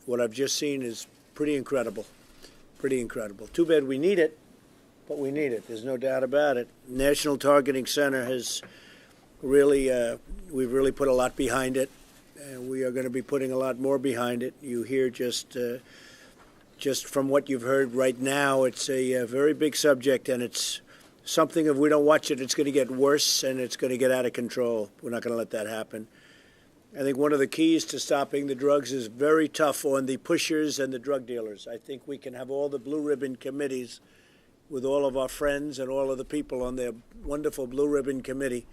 what I've just seen is pretty incredible. Pretty incredible. Too bad we need it, but we need it. There's no doubt about it. National Targeting Center has really, we've really put a lot behind it, and we are going to be putting a lot more behind it. You hear just from what you've heard right now, it's a very big subject, and it's something, if we don't watch it, it's going to get worse, and it's going to get out of control. We're not going to let that happen. I think one of the keys to stopping the drugs is very tough on the pushers and the drug dealers. I think we can have all the blue ribbon committees with all of our friends and all of the people on their wonderful blue ribbon committee,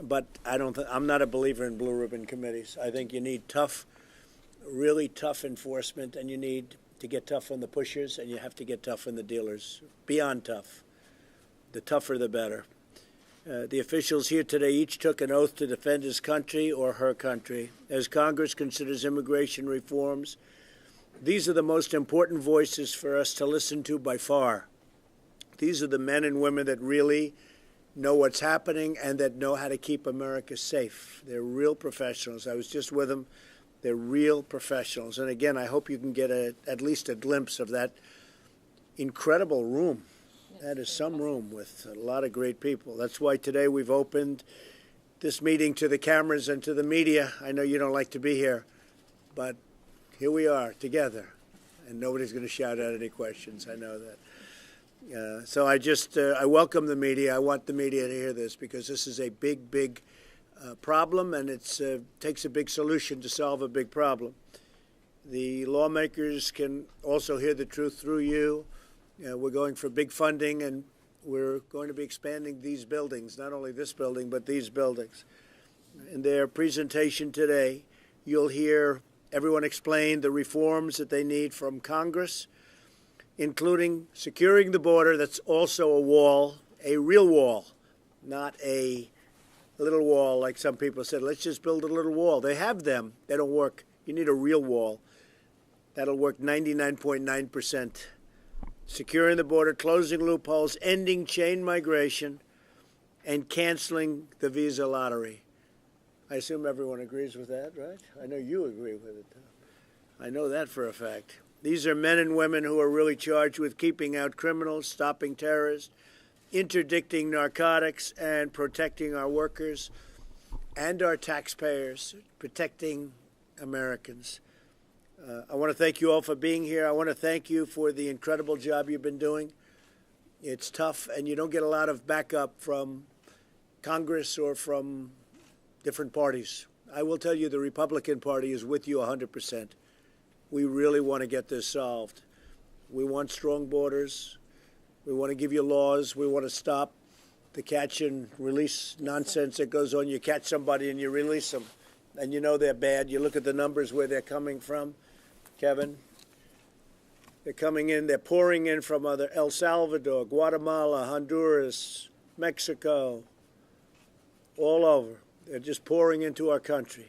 but I'm not a believer in blue ribbon committees. I think you need tough, really tough enforcement, and you need to get tough on the pushers, and you have to get tough on the dealers, beyond tough. The tougher, the better. The officials here today each took an oath to defend his country or her country. As Congress considers immigration reforms, these are the most important voices for us to listen to by far. These are the men and women that really know what's happening and that know how to keep America safe. They're real professionals. I was just with them. They're real professionals. And again, I hope you can get at least a glimpse of that incredible room. That is some room with a lot of great people. That's why today we've opened this meeting to the cameras and to the media. I know you don't like to be here, but here we are together, and nobody's going to shout out any questions. I know that. So I welcome the media. I want the media to hear this because this is a big, big problem, and it takes a big solution to solve a big problem. The lawmakers can also hear the truth through you. We're going for big funding, and we're going to be expanding these buildings, not only this building, but these buildings. In their presentation today, you'll hear everyone explain the reforms that they need from Congress, including securing the border. That's also a wall, a real wall, not a little wall like some people said. Let's just build a little wall. They have them. They don't work. You need a real wall. That'll work 99.9%. Securing the border, closing loopholes, ending chain migration, and canceling the visa lottery. I assume everyone agrees with that, right? I know you agree with it. I know that for a fact. These are men and women who are really charged with keeping out criminals, stopping terrorists, interdicting narcotics, and protecting our workers and our taxpayers, protecting Americans. I want to thank you all for being here. I want to thank you for the incredible job you've been doing. It's tough, and you don't get a lot of backup from Congress or from different parties. I will tell you the Republican Party is with you 100%. We really want to get this solved. We want strong borders. We want to give you laws. We want to stop the catch and release nonsense that goes on. You catch somebody and you release them, and you know they're bad. You look at the numbers where they're coming from. Kevin, they're coming in, they're pouring in from other El Salvador, Guatemala, Honduras, Mexico, all over. They're just pouring into our country.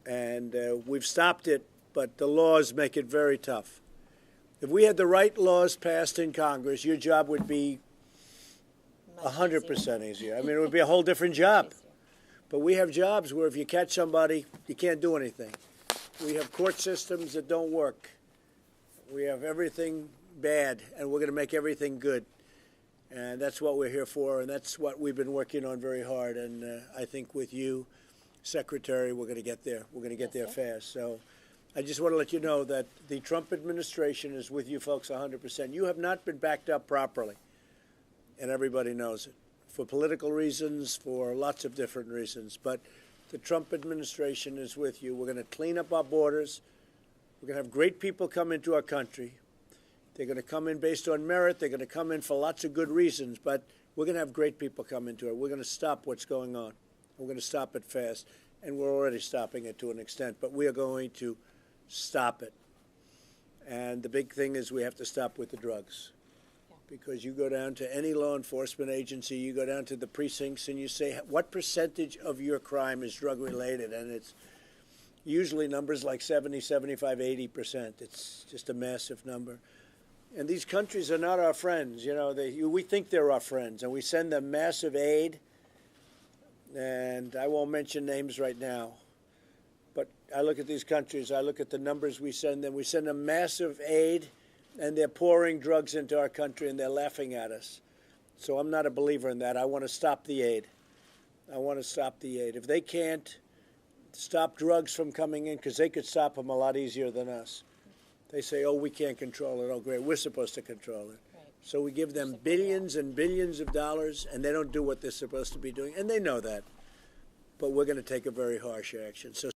And we've stopped it, but the laws make it very tough. If we had the right laws passed in Congress, your job would be 100% easier. I mean, it would be a whole different job. But we have jobs where if you catch somebody, you can't do anything. We have court systems that don't work. We have everything bad, and we're going to make everything good. And that's what we're here for, and that's what we've been working on very hard. And I think with you, Secretary, we're going to get there. We're going to get there fast. So I just want to let you know that the Trump administration is with you folks 100%. You have not been backed up properly, and everybody knows it, for political reasons, for lots of different reasons. But the Trump administration is with you. We're going to clean up our borders. We're going to have great people come into our country. They're going to come in based on merit. They're going to come in for lots of good reasons, but we're going to have great people come into it. We're going to stop what's going on. We're going to stop it fast, and we're already stopping it to an extent, but we are going to stop it. And the big thing is we have to stop with the drugs. Because you go down to any law enforcement agency, you go down to the precincts, and you say, what percentage of your crime is drug-related? And it's usually numbers like 70, 75, 80%. It's just a massive number. And these countries are not our friends. You know, we think they're our friends, and we send them massive aid. And I won't mention names right now. But I look at these countries, I look at the numbers we send them. We send them massive aid, and they're pouring drugs into our country, and they're laughing at us. So I'm not a believer in that. I want to stop the aid. I want to stop the aid. If they can't stop drugs from coming in, because they could stop them a lot easier than us. They say, oh, we can't control it. Oh, great, we're supposed to control it. Right. So we give them billions and billions of dollars, and they don't do what they're supposed to be doing, and they know that. But we're going to take a very harsh action. So